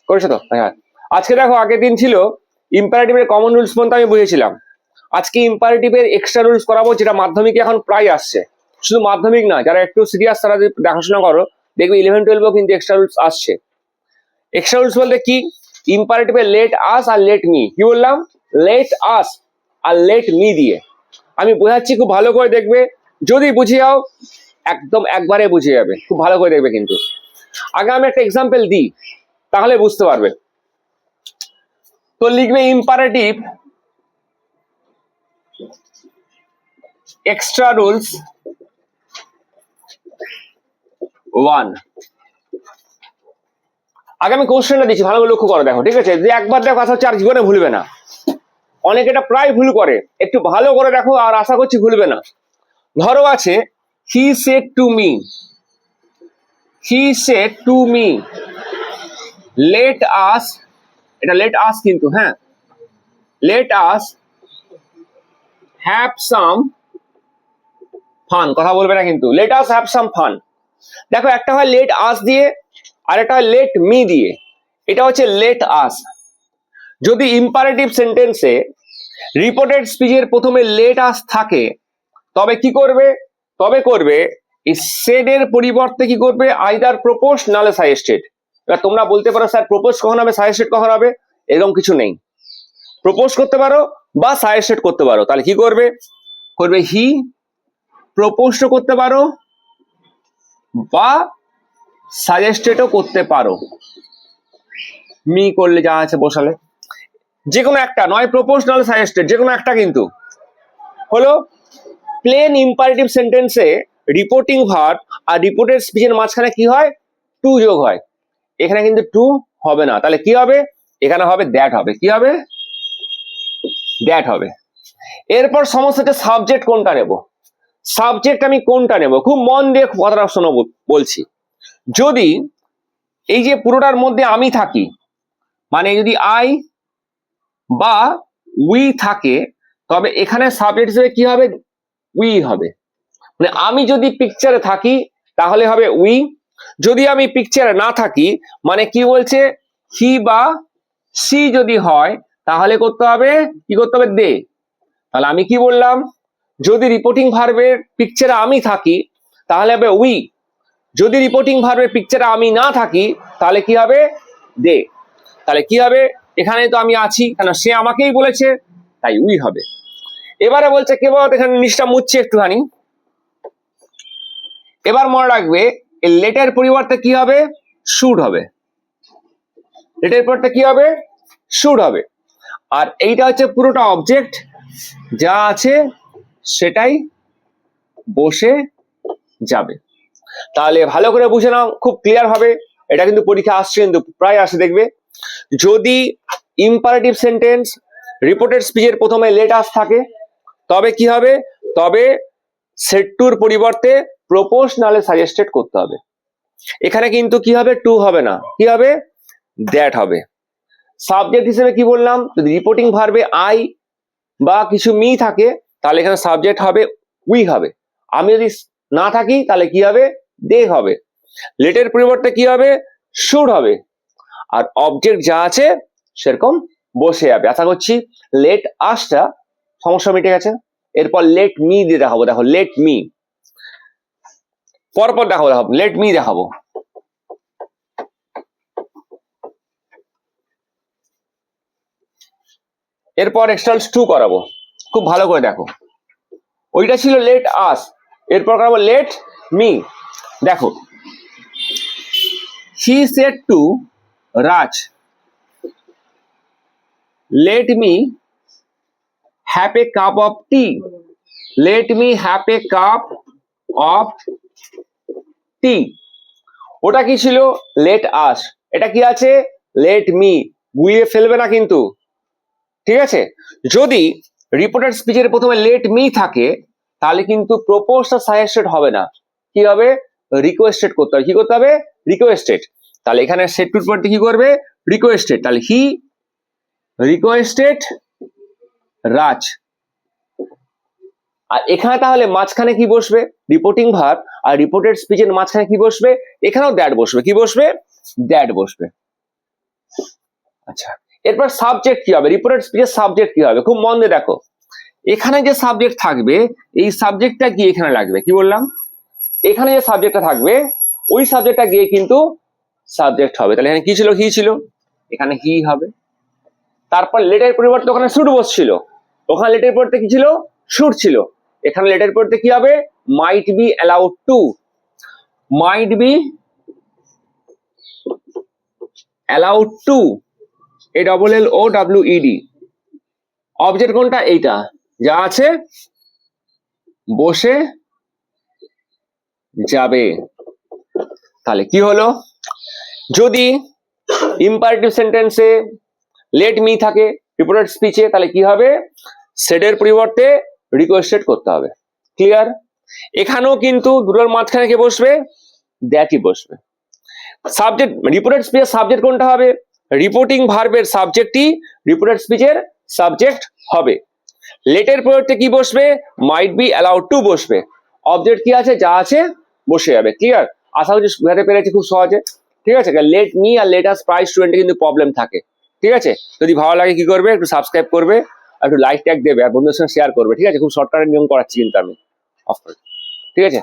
করেছো তো? হ্যাঁ। আজকে দেখো, আগের দিন ছিল ইম্পারেটিভের কমন রুলস পর্যন্ত আমি বুঝিয়েছিলাম। আজকে ইম্পারেটিভের এক্সট্রা রুলস করাবো, যেটা মাধ্যমিকে এখন প্রায় আসছে। শুধু মাধ্যমিক না, যারা একটু সিরিয়াস তারা যদি দেখাশোনা করো, দেখবে 11-12 কিন্তু এক্সট্রা রুলস আসছে। এক্সট্রা রুলস বলতে কি? ইম্পারেটিভে লেট আস আর লেট মি। কি বললাম? লেট আস আর লেট মি দিয়ে আমি বোঝাচ্ছি, খুব ভালো করে দেখবে। যদি বুঝে যাও একদম একবারে বুঝে যাবে, খুব ভালো করে দেখবে। কিন্তু আগে আমি একটা এক্সাম্পল দিই, তাহলে বুঝতে পারবে। তো লিখবে ইম্পারেটিভ এক্সট্রা রুলস 1। আগে আমি কোশ্চেনটা দিচ্ছি, ভালো করে লক্ষ্য করো, দেখো, ঠিক আছে? যে একবার দেখো, আশা হচ্ছে আর জীবনে ভুলবে না। অনেকে এটা প্রায় ভুল করে, একটু ভালো করে দেখো, আর আশা করছি ভুলবে না। ধরো আছে, হি said to me, he said to me let us, এটা লেট আস কিন্তু, হ্যাঁ, let us have some fun. কথা বলবে না কিন্তু, let us have some fun. দেখো, একটা হয় লেট আস দিয়ে, আর একটা হয় লেট মি দিয়ে। এটা হচ্ছে লেট আস। যদি ইম্পারেটিভ সেন্টেন্সে রিপোর্টেড স্পিচের প্রথমে লেট আস থাকে, তবে কি করবে? তবে করবে এই সেডের পরিবর্তে কি করবে? আইদার প্রপোজ নালে সাজেস্টেড। এবার তোমরা বলতে পারো, স্যার প্রপোজ কখন হবে, সাজেস্টেড কখন হবে? এরকম কিছু নেই। প্রপোজ করতে পারো বা সাজেস্টেড করতে পারো। তাহলে কি করবে? করবে হি প্রপোজও করতে পারো বা সাজেস্টেডও করতে পারো। মি করলে যা আছে বসালে, যে কোনো একটা, নয় প্রপোজ নাহলে সাজেস্টেড, যে কোনো একটা কিন্তু হলো। প্লেন ইম্পারেটিভ সেন্টেন্সে রিপোর্টিং ভার্ব আর রিপোর্টেড স্পিচের মাঝখানে কি হয়? টু যোগ হয়। এখানে কিন্তু টু হবে না, তাহলে কি হবে? এখানে হবে দ্যাট হবে। কি হবে? দ্যাট হবে। এরপর সমস্যাটা সাবজেক্ট কোনটা নেব। সাবজেক্ট আমি কোনটা নেব, খুব মন দিয়ে কথাটা শোনো, বলছি। যদি এই যে পুরোটার মধ্যে আমি থাকি, মানে যদি আই বা উই থাকে, তবে এখানে সাবজেক্ট হিসেবে কি হবে? উই হবে। মানে আমি যদি পিকচারে থাকি তাহলে হবে উই। যদি আমি পিকচারে না থাকি, মানে কি বলছে? হি বা সি যদি হয়, তাহলে করতে হবে কি? করতে হবে দে। তাহলে আমি কি বললাম? যদি রিপোর্টিং ভার্বের পিকচারে আমি থাকি তাহলে হবে উই। যদি রিপোর্টিং ভার্বের পিকচারে আমি না থাকি তাহলে কি হবে? দে। তাহলে কি হবে? এখানে তো আমি আছি, কেন সে আমাকেই বলেছে, তাই উই হবে। এবারে বলছে কেবল, এখানে নিচটা মুছছে একটুখানি। এবার মনে রাখবে, এই লেটের পরিবর্তে কি হবে? শুড হবে। লেটের পরিবর্তে কি হবে? শুড হবে। আর এইটা হচ্ছে পুরোটা অবজেক্ট, যা আছে সেটাই বসে যাবে। তাহলে ভালো করে বুঝে নাও, খুব ক্লিয়ার হবে। এটা কিন্তু পরীক্ষা আসছে, কিন্তু প্রায় আসে দেখবে। যদি ইম্পারেটিভ সেন্টেন্স রিপোর্টেড স্পিচের প্রথমে লেট আস থাকে, তবে কি হবে? তবে সেড টুর পরিবর্তে প্রপোজ নালে সাজেস্টেড করতে হবে। এখানে কিন্তু কি হবে? টু হবে না, কি হবে? দ্যাট হবে। সাবজেক্ট হিসেবে কি বললাম? যদি রিপোর্টিং ভার্বে আই বা কিছু মি থাকে, তাহলে এখানে সাবজেক্ট হবে উই হবে। আমি যদি না থাকি তাহলে কি হবে? দে হবে। লেটের পরিবর্তে কি হবে? শুড হবে। আর অবজেক্ট যা আছে সেরকম বসে যাবে। আশা করছি লেট আসটা সমস্যা মিটে গেছে। এরপর লেট মি দিয়ে দেখাবো। দেখো, লেট মি পরপর দেখাবো। দেখো, লেট মি দেখাবো। এরপর এক্সটার্নাল টু করাবো, খুব ভালো করে দেখো। ওইটা ছিল লেট আস, এরপর করাবো লেট মি। দেখো, he said to Raj, let me have a cup of tea. Let me have a cup of tea. ওটা কি ছিল? Let us. এটা কি আছে? Let me. গুলিয়ে ফেলবে না কিন্তু, ঠিক আছে? যদি রিপোর্টেড স্পিচের প্রথমে লেট মি থাকে, তাহলে কিন্তু প্রপোজটা সাজেস্টেড হবে না, কি হবে? রিকোয়েস্টেড করতে হবে। কি করতে হবে? রিকোয়েস্টেড। তাহলে এখানে সেড টুর পরটি কি করবে? রিকোয়েস্টেড। তাহলে হি রিকোয়েস্টেড রাজ। আর এখানে তাহলে মাঝখানে কি বসবে? Reporting verb. আর রিপোর্টেড স্পিচের মাঝখানে কি বসবে? এখানেও দ্যাট বসবে। কি বসবে? দ্যাট বসবে। আচ্ছা, এরপর সাবজেক্ট কি হবে, রিপোর্টেড স্পিচের সাবজেক্ট কি হবে, খুব মন দিয়ে দেখো। এখানে যে সাবজেক্ট থাকবে এই সাবজেক্টটা গিয়ে এখানে লাগবে, কি বললাম, এখানে যে সাবজেক্টটা থাকবে ওই সাবজেক্টটা গিয়ে কিন্তু সাবজেক্ট হবে। তাহলে এখানে কি ছিল, হি ছিল, এখানে হি হবে। তারপর লেটের পরিবর্তে ওখানে শুড বসছিল, ওখানে লেটের পরিবর্তে কি ছিল, শুড ছিল। এখানে লেটের পরিবর্তে কি হবে, might be allowed to, might be allowed to, A double L O W E D. Object কোনটা, এইটা যা আছে বসে যাবে। তাহলে কি হলো, যদি ইম্পারেটিভ সেন্টেন্সে লেট মি থাকে রিপোর্টেড স্পিচে, তাহলে কি হবে, সেডের পরিবর্তে রিকোয়েস্টেড করতে হবে। ক্লিয়ার? এখানেও কিন্তু দুটোর মাঝখানে কে বসবে, দ্যাটই বসবে। সাবজেক্ট রিপোর্টেড স্পিচের সাবজেক্ট কোনটা হবে, রিপোর্টিং ভার্বের সাবজেক্টই রিপোর্টেড স্পিচের সাবজেক্ট হবে। লেটের পরিবর্তে কি বসবে, মাইট বি অ্যালাউড টু বসবে। অবজেক্ট কি আছে, যা আছে বসে যাবে। ক্লিয়ার? আশা করছি বুঝাতে পেরেছি খুব সহজে। ঠিক আছে, লেট মি আর লেট আস প্রায় স্টুডেন্টে কিন্তু প্রবলেম থাকে। ঠিক আছে, যদি ভালো লাগে কি করবে, একটু সাবস্ক্রাইব করবে, একটু লাইক ট্যাগ দেবে আর বন্ধুদের সঙ্গে শেয়ার করবে। ঠিক আছে, খুব শর্টকাটের নিয়ম করাচ্ছি কিন্তু আমি অফ করে। ঠিক আছে।